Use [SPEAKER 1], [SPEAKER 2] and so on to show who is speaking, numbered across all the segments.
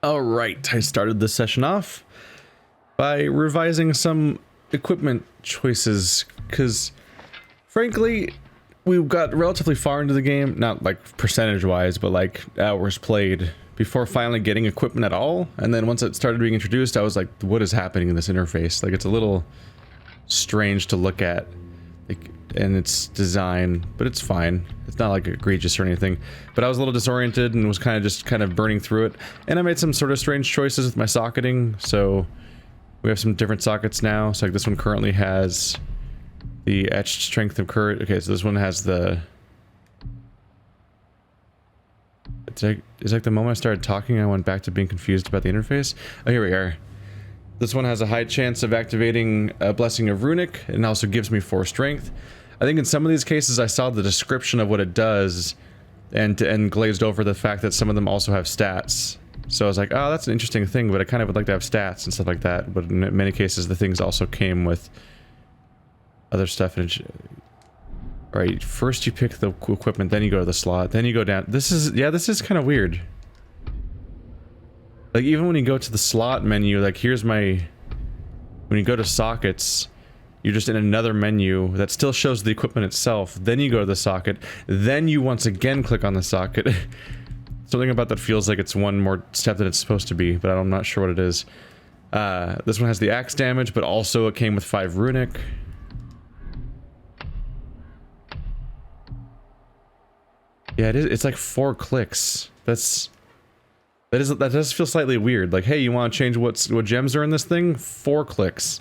[SPEAKER 1] All right, I started this session off by revising some equipment choices because, frankly, we got relatively far into the game, not like percentage-wise, but like hours played before finally getting equipment at all. And then once it started being introduced, I was like, what is happening in this interface? Like, it's a little strange to look at, like, and its design, but it's fine. It's not like egregious or anything, but I was a little disoriented and was kind of burning through it. And I made some sort of strange choices with my socketing. So we have some different sockets now. So like this one currently has the etched strength of courage. Okay, so this one has the... It's like the moment I started talking, I went back to being confused about the interface. Oh, here we are. This one has a high chance of activating a Blessing of Runic, and also gives me 4 strength. I think in some of these cases I saw the description of what it does, and glazed over the fact that some of them also have stats. So I was like, oh, that's an interesting thing, but I kind of would like to have stats and stuff like that. But in many cases, the things also came with other stuff. Alright, first you pick the equipment, then you go to the slot, then you go down. This is kind of weird. Like, even when you go to the slot menu, like, here's my... When you go to sockets, you're just in another menu that still shows the equipment itself. Then you go to the socket, then you once again click on the socket. Something about that feels like it's one more step than it's supposed to be, but I'm not sure what it is. This one has the axe damage, but also it came with 5 runic. Yeah, it is. It's like 4 clicks. That does feel slightly weird. Like, hey, you want to change what gems are in this thing? 4 clicks.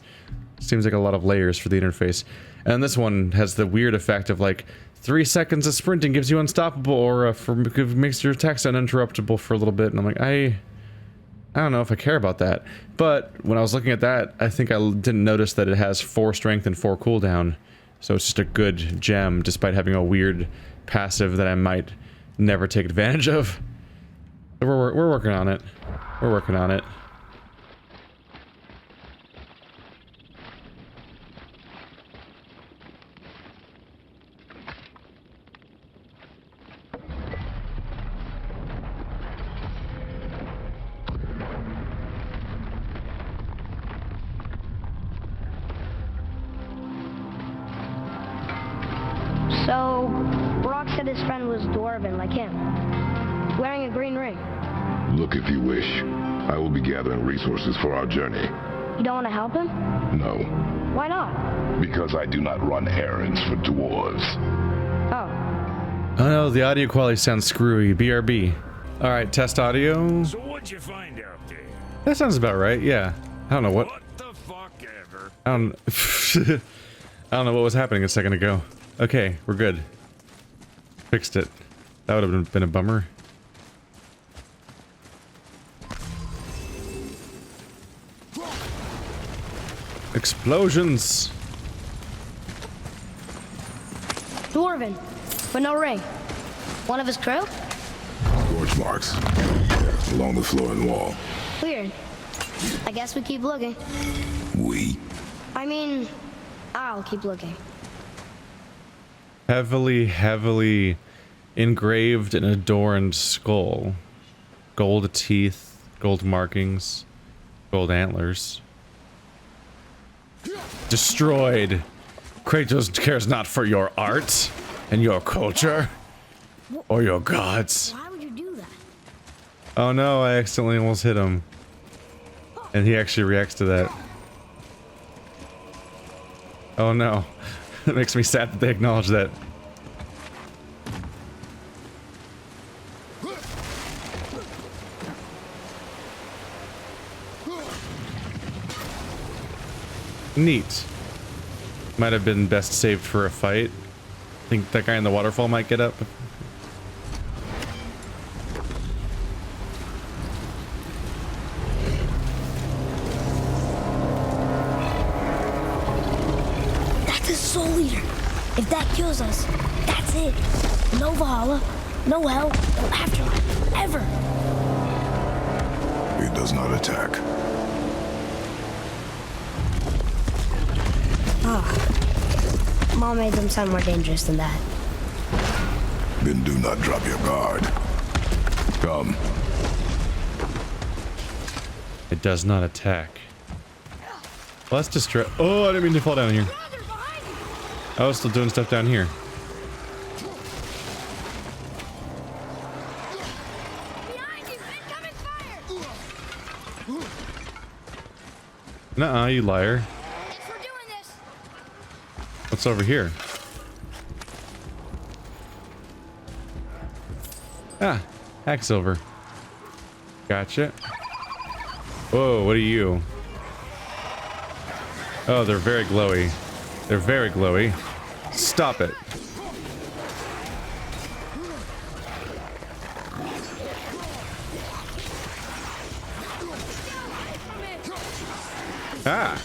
[SPEAKER 1] Seems like a lot of layers for the interface. And this one has the weird effect of like 3 seconds of sprinting gives you unstoppable, or makes your attacks uninterruptible for a little bit. And I'm like, I don't know if I care about that. But when I was looking at that, I think I didn't notice that it has 4 strength and 4 cooldown. So it's just a good gem, despite having a weird passive that I might never take advantage of. We're working on it. We're working on it.
[SPEAKER 2] So, Brock said his friend was dwarven like him, wearing a green ring.
[SPEAKER 3] Look if you wish. I will be gathering resources for our journey.
[SPEAKER 2] You don't want to help him?
[SPEAKER 3] No.
[SPEAKER 2] Why not?
[SPEAKER 3] Because I do not run errands for dwarves.
[SPEAKER 2] Oh.
[SPEAKER 1] Oh no, the audio quality sounds screwy. BRB. Alright, test audio.
[SPEAKER 4] So what'd you find out there?
[SPEAKER 1] That sounds about right, yeah. I don't know what...
[SPEAKER 4] What the fuck ever?
[SPEAKER 1] I don't... I don't know what was happening a second ago. Okay, we're good. Fixed it. That would have been a bummer. Explosions!
[SPEAKER 2] Dwarven, but no ring. One of his crew?
[SPEAKER 3] Scorch marks along the floor and wall.
[SPEAKER 2] Weird. I guess we keep looking.
[SPEAKER 3] We?
[SPEAKER 2] I mean, I'll keep looking.
[SPEAKER 1] Heavily engraved and adorned skull. Gold teeth, gold markings, gold antlers. Destroyed. Kratos cares not for your art and your culture or your gods.
[SPEAKER 2] Why would you do that?
[SPEAKER 1] Oh no, I accidentally almost hit him. And he actually reacts to that. Oh no. It makes me sad that they acknowledge that. Neat. Might have been best saved for a fight. I think that guy in the waterfall might get up.
[SPEAKER 2] That's his soul eater. If that kills us, that's it. No Valhalla, no hell, no afterlife, ever.
[SPEAKER 3] He does not attack.
[SPEAKER 2] Oh. Mom made them sound more dangerous than that.
[SPEAKER 3] Then do not drop your guard. Come.
[SPEAKER 1] It does not attack. Well, that's distress. Oh, I didn't mean to fall down here. I was still doing stuff down here.
[SPEAKER 2] Behind you, incoming fire!
[SPEAKER 1] Nuh-uh, you liar.
[SPEAKER 2] Thanks for doing this.
[SPEAKER 1] What's over here? Ah, hack silver. Gotcha. Whoa, what are you? Oh, they're very glowy. They're very glowy. Stop it. Ah.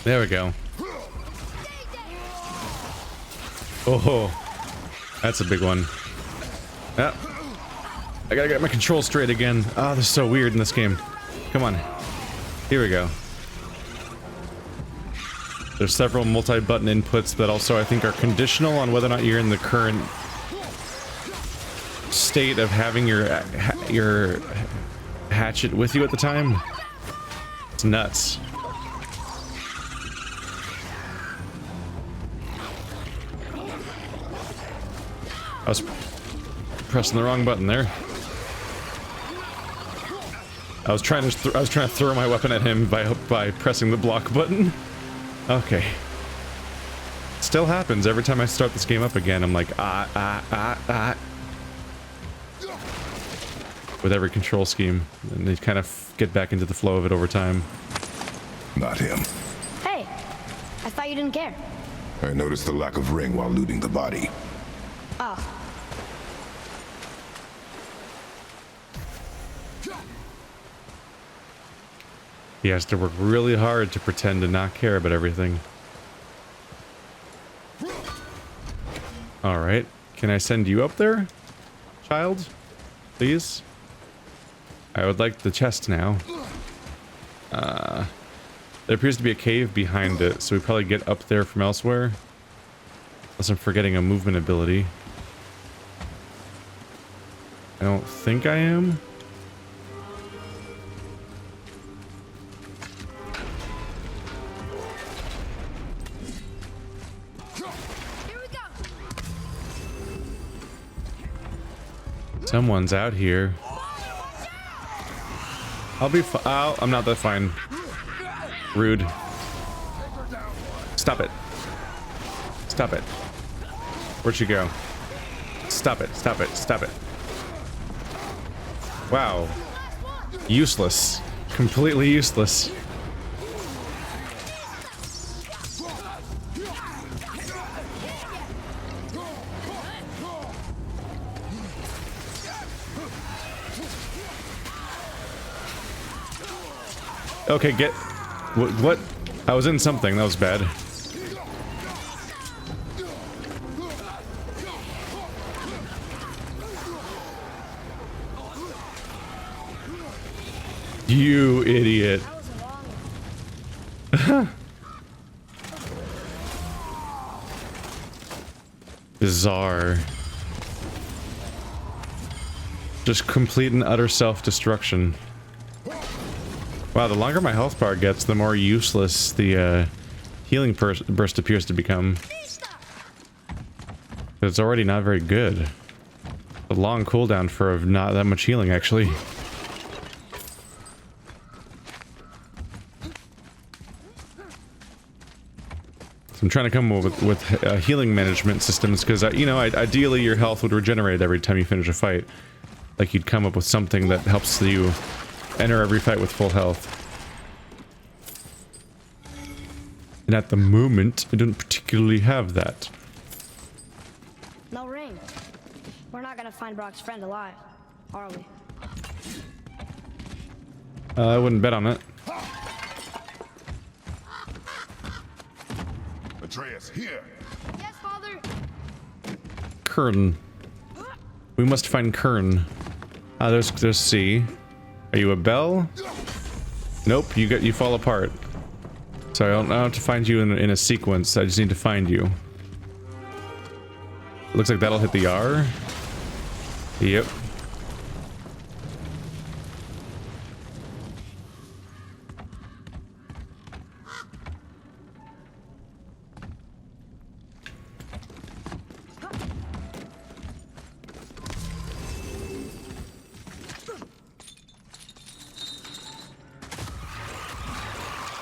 [SPEAKER 1] There we go. Oh, that's a big one. Ah. I gotta get my controls straight again. Oh, this is so weird in this game. Come on. Here we go. There's several multi-button inputs that also I think are conditional on whether or not you're in the current state of having your hatchet with you at the time. It's nuts. I was pressing the wrong button there. I was trying to throw my weapon at him by pressing the block button. Okay. Still happens every time I start this game up again. I'm like with every control scheme, and they kind of get back into the flow of it over time.
[SPEAKER 3] Not him.
[SPEAKER 2] Hey, I thought you didn't care.
[SPEAKER 3] I noticed the lack of ring while looting the body.
[SPEAKER 2] Oh.
[SPEAKER 1] He has to work really hard to pretend to not care about everything. Alright. Can I send you up there, child? Please? I would like the chest now. There appears to be a cave behind it, so we probably get up there from elsewhere. Unless I'm forgetting a movement ability. I don't think I am. Someone's out here. I'll be oh, I'm not that fine. Rude. Stop it. Stop it. Where'd she go? Stop it. Stop it. Stop it. Wow. Useless. Completely useless. Okay, get... What? I was in something. That was bad. You idiot. Bizarre. Just complete and utter self-destruction. Wow, the longer my health bar gets, the more useless the healing burst appears to become. It's already not very good. A long cooldown for not that much healing, actually. So I'm trying to come up with healing management systems, because, you know, ideally your health would regenerate every time you finish a fight. Like, you'd come up with something that helps you enter every fight with full health. And at the moment, I don't particularly have that.
[SPEAKER 2] No ring. We're not gonna find Brock's friend alive, are we?
[SPEAKER 1] I wouldn't bet on it.
[SPEAKER 3] Atreus, here.
[SPEAKER 2] Yes, Father.
[SPEAKER 1] Kern. We must find Kern. Ah, there's C. Are you a bell? Nope, you fall apart. So I don't have to find you in a sequence. I just need to find you. Looks like that'll hit the R. Yep.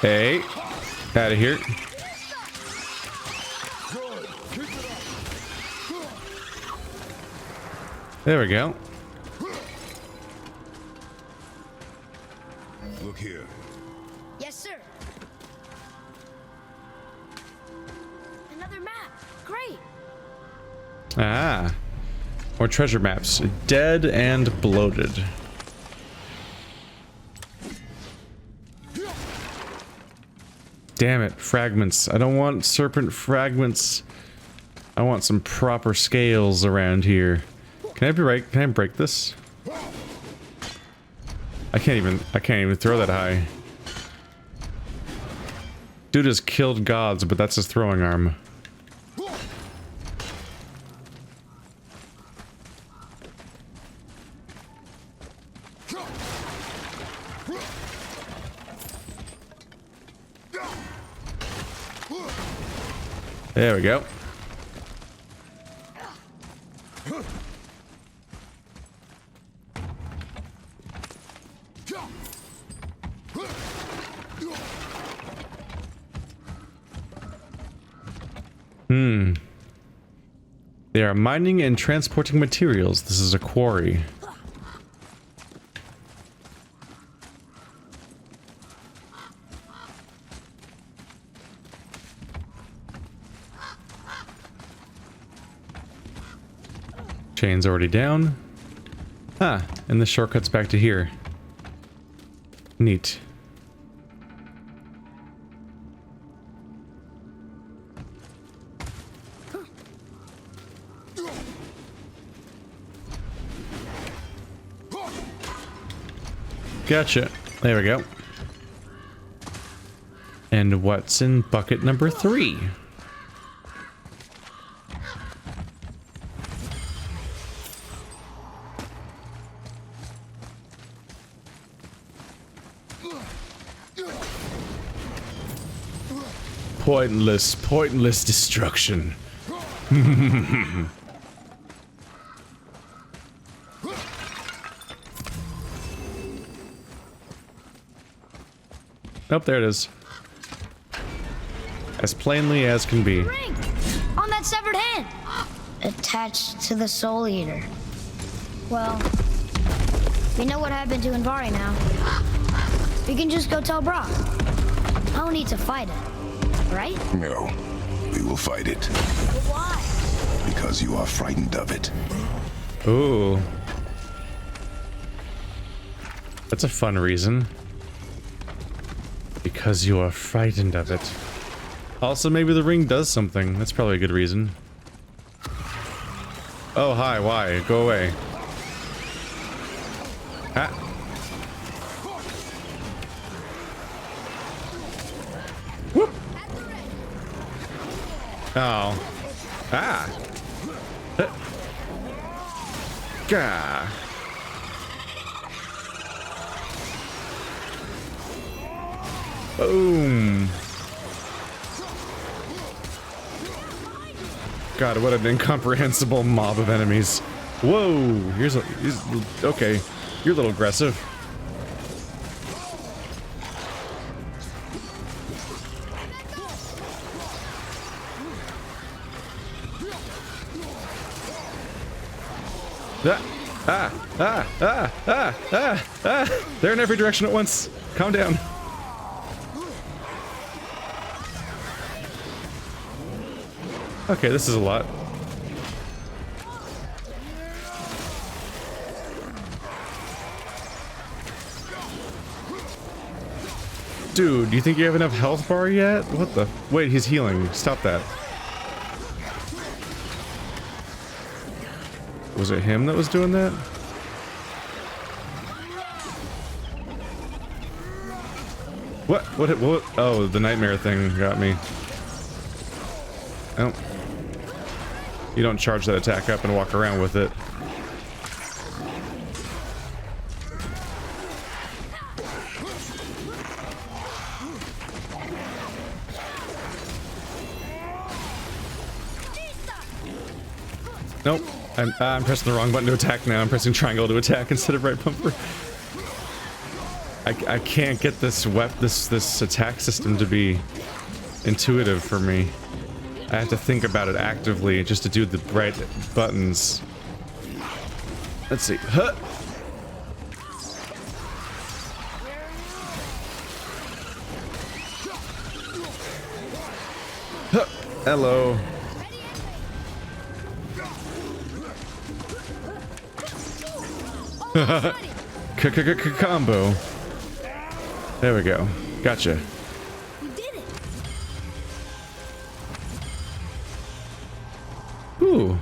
[SPEAKER 1] Hey, out of here. There we go.
[SPEAKER 3] Look here.
[SPEAKER 2] Yes, sir. Another map. Great.
[SPEAKER 1] Ah, more treasure maps. Dead and bloated. Damn it, fragments. I don't want serpent fragments. I want some proper scales around here. Can I break this? I can't even throw that high. Dude has killed gods, but that's his throwing arm. There we go. They are mining and transporting materials. This is a quarry. Chain's already down. Ah, and the shortcut's back to here. Neat. Gotcha. There we go. And what's in bucket number 3? Pointless destruction. Oh, there it is. As plainly as can be.
[SPEAKER 2] Ring! On that severed hand! Attached to the Soul Eater. Well, we know what happened to Invari now. We can just go tell Brock. No need to fight it, right?
[SPEAKER 3] No, we will fight it.
[SPEAKER 2] But why?
[SPEAKER 3] Because you are frightened of it.
[SPEAKER 1] Ooh. That's a fun reason. Because you are frightened of it. Also, maybe the ring does something. That's probably a good reason. Oh, hi, why? Go away. Ah. Whoop. Oh. Ah. Gah. Boom. God, what an incomprehensible mob of enemies. Whoa, here's okay. You're a little aggressive. They're in every direction at once. Calm down. Okay, this is a lot. Dude, do you think you have enough health bar yet? What the? Wait, he's healing. Stop that. Was it him that was doing that? What? Oh, the nightmare thing got me. Oh. You don't charge that attack up and walk around with it. Nope. I'm pressing the wrong button to attack now. I'm pressing triangle to attack instead of right bumper. I can't get this this attack system to be intuitive for me. I have to think about it actively just to do the right buttons. Let's see. Huh. Huh. Hello. Combo. There we go. Gotcha.
[SPEAKER 2] We did it.
[SPEAKER 1] Ooh.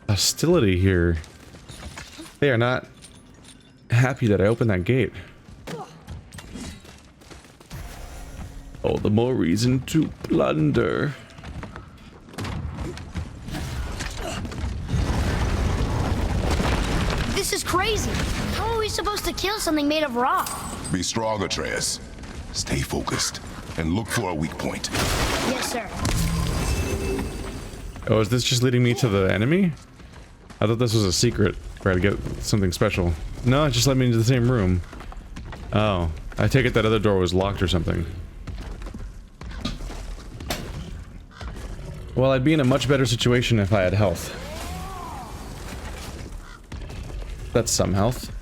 [SPEAKER 1] Hostility here. They are not happy that I opened that gate. All the more reason to plunder.
[SPEAKER 2] This is crazy. How are we supposed to kill something made of rock?
[SPEAKER 3] Be strong, Atreus. Stay focused and look for a weak point.
[SPEAKER 2] Yes, sir.
[SPEAKER 1] Oh, is this just leading me to the enemy? I thought this was a secret where I'd get something special. No, it just led me into the same room. Oh, I take it that other door was locked or something. Well, I'd be in a much better situation if I had health. That's some health.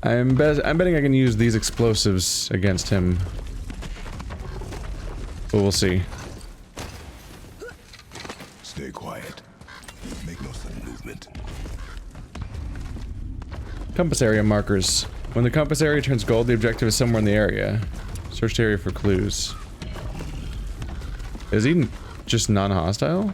[SPEAKER 1] I'm betting I can use these explosives against him. But we'll see.
[SPEAKER 3] Stay quiet. Make no sudden movement.
[SPEAKER 1] Compass area markers. When the compass area turns gold, the objective is somewhere in the area. Search the area for clues. Is he just non-hostile?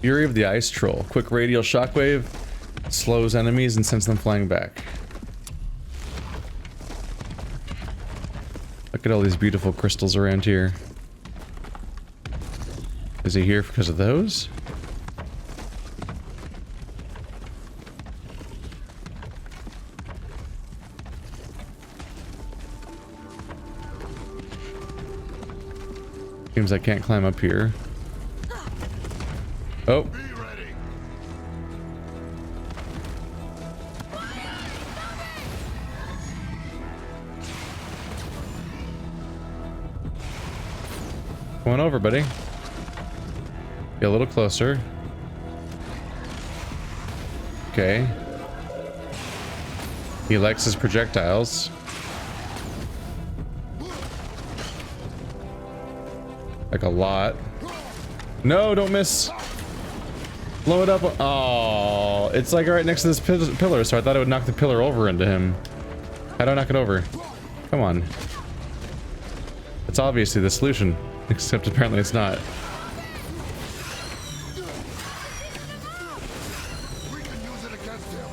[SPEAKER 1] Fury of the Ice Troll. Quick radial shockwave slows enemies and sends them flying back. Look at all these beautiful crystals around here. Is he here because of those? Seems I can't climb up here. Oh.
[SPEAKER 3] Be ready.
[SPEAKER 1] Come on over, buddy. Get a little closer. Okay. He likes his projectiles. Like a lot. No, don't miss. Blow it up. Oh, it's like right next to this pillar, so I thought it would knock the pillar over into him. How do I knock it over? Come on. It's obviously the solution, except apparently it's not.
[SPEAKER 3] We can use it against him.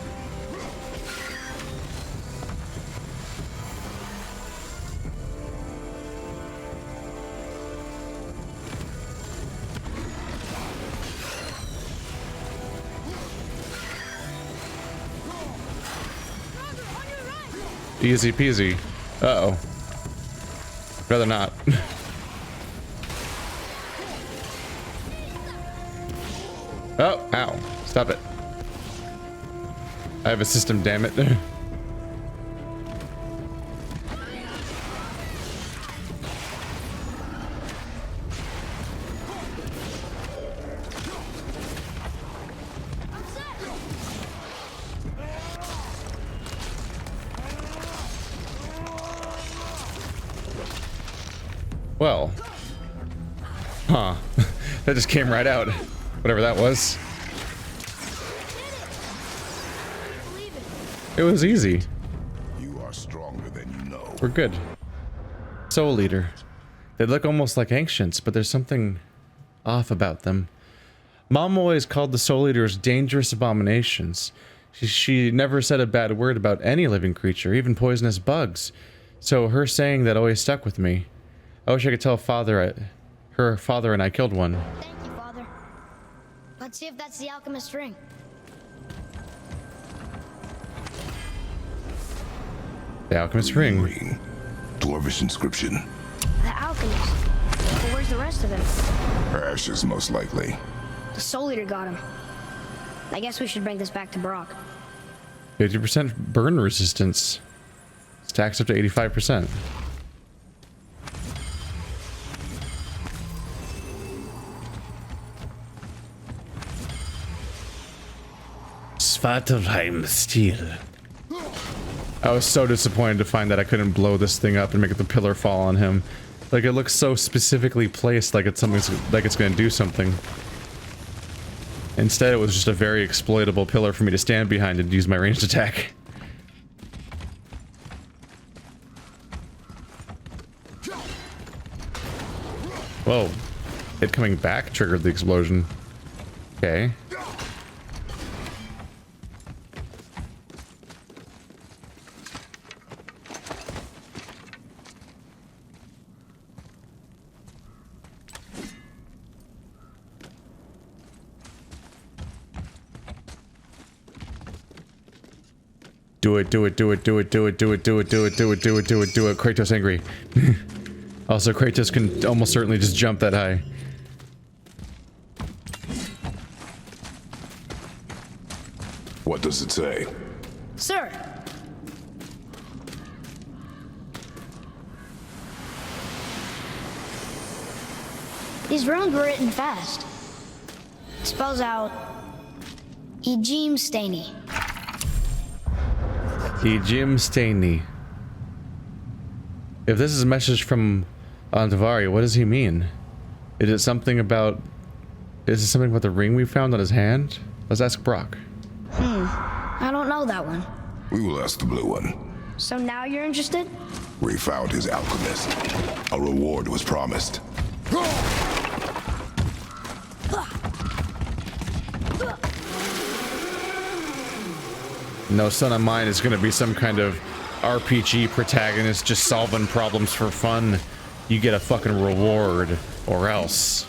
[SPEAKER 1] Easy peasy. Uh-oh. Rather not. Oh, ow. Stop it. I have a system, damn it. Well. Huh. That just came right out. Whatever that was. It was easy.
[SPEAKER 3] You are stronger than you know.
[SPEAKER 1] We're good. Soul Eater. They look almost like ancients, but there's something off about them. Mom always called the Soul Eaters dangerous abominations. She never said a bad word about any living creature, even poisonous bugs. So her saying that always stuck with me. I wish I could tell her father and I killed one.
[SPEAKER 2] Thank you, Father. Let's see if that's the alchemist ring.
[SPEAKER 1] The alchemist ring.
[SPEAKER 3] Ring. Dwarvish inscription.
[SPEAKER 2] The alchemist. But where's the rest of him?
[SPEAKER 3] Her ashes, most likely.
[SPEAKER 2] The Soul Eater got him. I guess we should bring this back to Brock.
[SPEAKER 1] 50% burn resistance. Stacks up to 85%. Svartalheim steel. I was so disappointed to find that I couldn't blow this thing up and make the pillar fall on him. Like, it looks so specifically placed, like it's gonna do something. Instead, it was just a very exploitable pillar for me to stand behind and use my ranged attack. Whoa. It coming back triggered the explosion. Okay. Do it, do it, do it, do it, do it, do it, do it, do it, do it, do it, do it, do it. Kratos angry. Also, Kratos can almost certainly just jump that high.
[SPEAKER 3] What does it say?
[SPEAKER 2] Sir! These runes were written fast. It spells out Ejim Staney.
[SPEAKER 1] Jim Staney. If this is a message from Antavari, what does he mean? Is it something about... Is it something about the ring we found on his hand? Let's ask Brock.
[SPEAKER 2] I don't know that one.
[SPEAKER 3] We will ask the blue one.
[SPEAKER 2] So now you're interested?
[SPEAKER 3] We found his alchemist. A reward was promised.
[SPEAKER 1] No son of mine is gonna be some kind of RPG protagonist just solving problems for fun. You get a fucking reward, or else.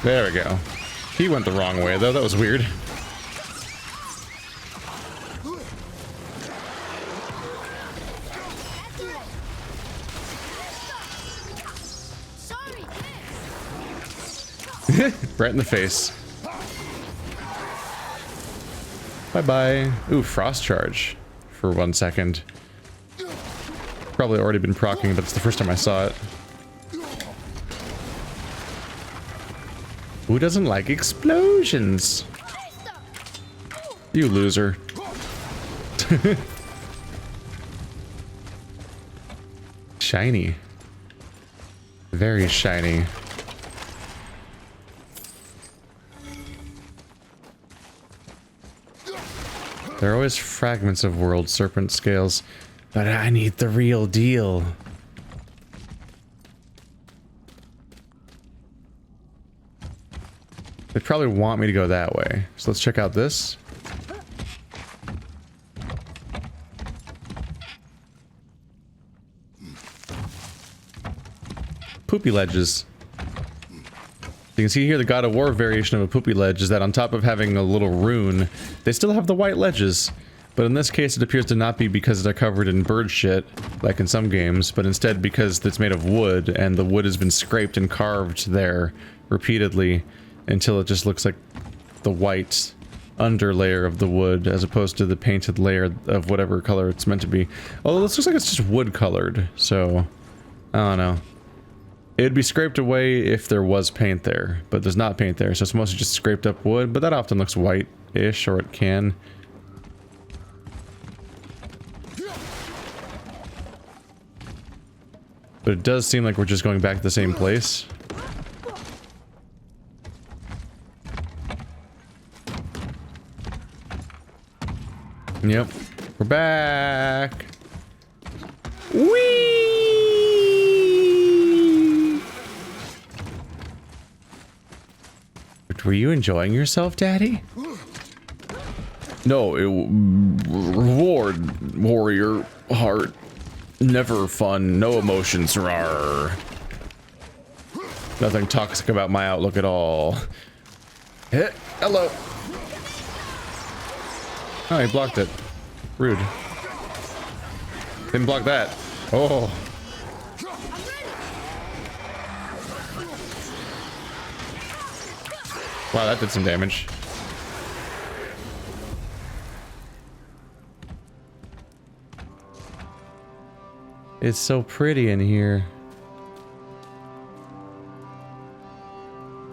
[SPEAKER 1] There we go. He went the wrong way though, that was weird. Right in the face. Bye-bye. Ooh, frost charge for 1 second. Probably already been proccing, but it's the first time I saw it. Who doesn't like explosions? You loser. Shiny. Very shiny. There are always fragments of world serpent scales, but I need the real deal. They probably want me to go that way, so let's check out this. Poopy ledges. You can see here the God of War variation of a poopy ledge is that on top of having a little rune, they still have the white ledges. But in this case, it appears to not be because they're covered in bird shit, like in some games, but instead because it's made of wood, and the wood has been scraped and carved there repeatedly until it just looks like the white underlayer of the wood, as opposed to the painted layer of whatever color it's meant to be. Although this looks like it's just wood colored, so I don't know. It'd be scraped away if there was paint there, but there's not paint there, so it's mostly just scraped up wood, but that often looks white-ish, or it can. But it does seem like we're just going back to the same place. Yep. We're back. Whee! Were you enjoying yourself, Daddy? No, reward, warrior, heart. Never fun, no emotions, rawr. Nothing toxic about my outlook at all. Hello. Oh, he blocked it. Rude. Didn't block that. Oh. Wow, that did some damage. It's so pretty in here.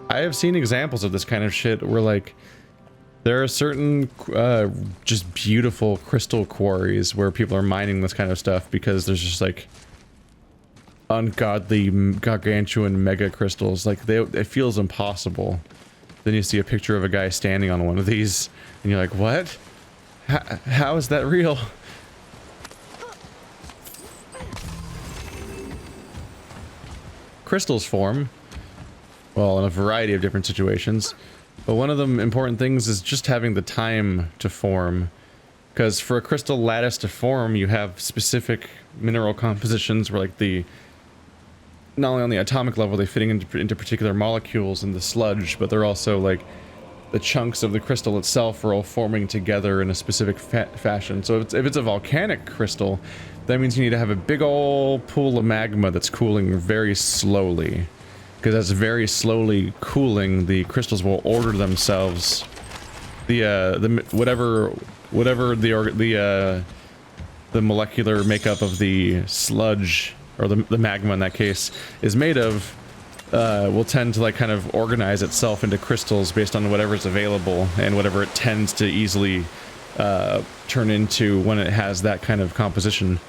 [SPEAKER 1] I have seen examples of this kind of shit where, like, there are certain just beautiful crystal quarries where people are mining this kind of stuff because there's just like ungodly gargantuan mega crystals. Like, it feels impossible. Then you see a picture of a guy standing on one of these and you're like, what? How is that real? Crystals form, well, in a variety of different situations, but one of the important things is just having the time to form, because for a crystal lattice to form, you have specific mineral compositions where, like, not only on the atomic level they fit into particular molecules in the sludge, but they're also like the chunks of the crystal itself are all forming together in a specific fashion. So if it's a volcanic crystal, that means you need to have a big old pool of magma that's cooling very slowly. Because as very slowly cooling, the crystals will order themselves. Whatever the molecular makeup of the sludge, or the magma in that case, is made of, will tend to, like, kind of organize itself into crystals based on whatever's available and whatever it tends to easily turn into when it has that kind of composition.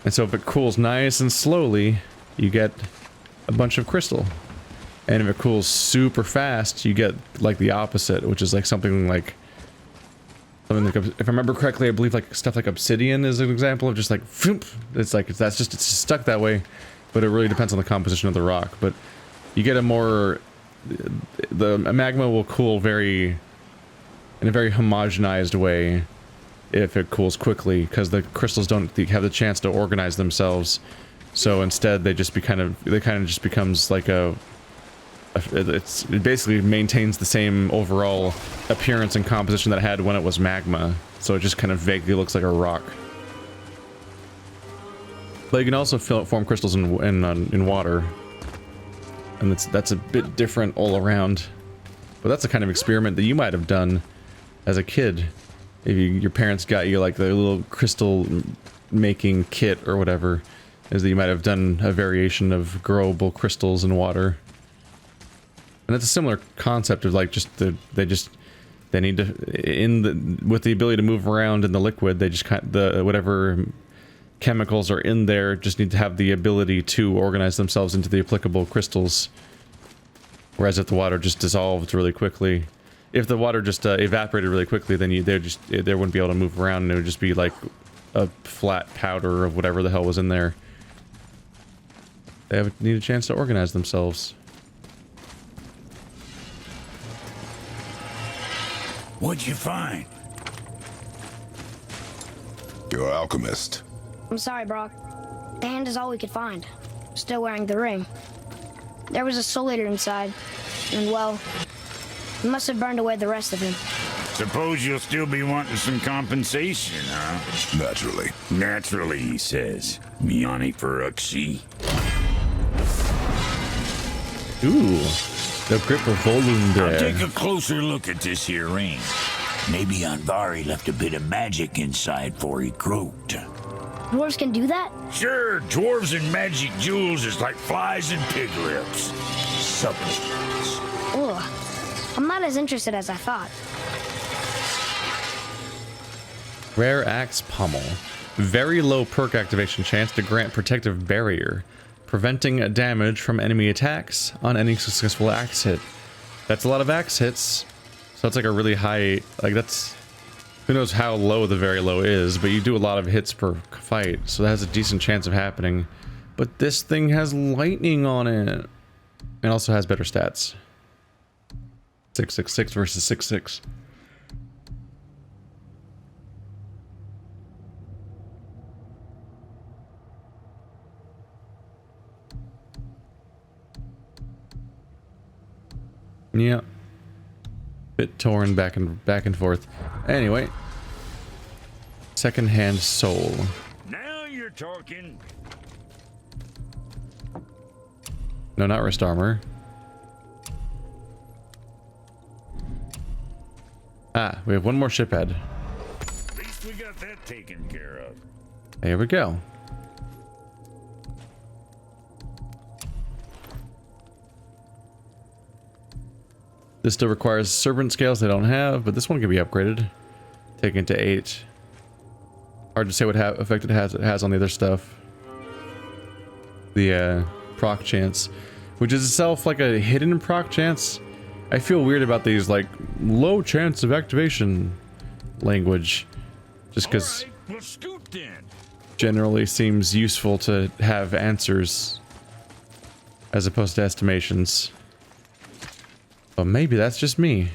[SPEAKER 1] And so if it cools nice and slowly, you get a bunch of crystal. And if it cools super fast, you get, like, the opposite, which is like something like, if I remember correctly, I believe like stuff like obsidian is an example of just like, it's like, it's just stuck that way, but it really depends on the composition of the rock. But you get a magma will cool in a very homogenized way if it cools quickly, because the crystals don't have the chance to organize themselves. So instead, they kind of just becomes like it basically maintains the same overall appearance and composition that it had when it was magma. So it just kind of vaguely looks like a rock. But you can also form crystals in water, and that's a bit different all around. But that's the kind of experiment that you might have done as a kid. If your parents got you like the little crystal making kit or whatever, is that you might have done a variation of growable crystals in water. And it's a similar concept of, like, just they need to, with the ability to move around in the liquid, they just whatever chemicals are in there just need to have the ability to organize themselves into the applicable crystals. Whereas if the water just dissolved really quickly, if the water just evaporated really quickly, then they wouldn't be able to move around, and it would just be like a flat powder of whatever the hell was in there. They need a chance to organize themselves.
[SPEAKER 4] What'd you find?
[SPEAKER 3] You're an alchemist.
[SPEAKER 2] I'm sorry, Brock. The hand is all we could find. Still wearing the ring. There was a soul eater inside, and, well, he must have burned away the rest of him.
[SPEAKER 4] Suppose you'll still be wanting some compensation, huh?
[SPEAKER 3] Naturally.
[SPEAKER 4] Naturally, he says. Miani Feruxi.
[SPEAKER 1] Ooh, the grip of volume there.
[SPEAKER 5] I'll take a closer look at this here ring. Maybe Anvari left a bit of magic inside before he croaked.
[SPEAKER 2] Dwarves can do that?
[SPEAKER 4] Sure, dwarves and magic jewels is like flies and pig lips.
[SPEAKER 5] Supplements.
[SPEAKER 2] Ugh. I'm not as interested as I thought.
[SPEAKER 1] Rare Axe Pommel. Very low perk activation chance to grant protective barrier, preventing damage from enemy attacks on any successful axe hit. That's a lot of axe hits, so that's like a really high, like that's Who knows how low the very low is, but you do a lot of hits per fight, so that has a decent chance of happening. But this thing has lightning on it. And also has better stats. 666 versus 66. Yeah. Bit torn back and forth. Anyway. Secondhand soul.
[SPEAKER 4] Now you're talking.
[SPEAKER 1] No, not wrist armor. Ah, we have one more ship head.
[SPEAKER 4] At least we got that taken care of.
[SPEAKER 1] There we go. This still requires serpent scales they don't have, but this one can be upgraded. Taken to 8. Hard to say what effect it has on the other stuff. The proc chance, which is itself like a hidden proc chance. I feel weird about these like low chance of activation language, just because generally seems useful to have answers as opposed to estimations. But maybe that's just me.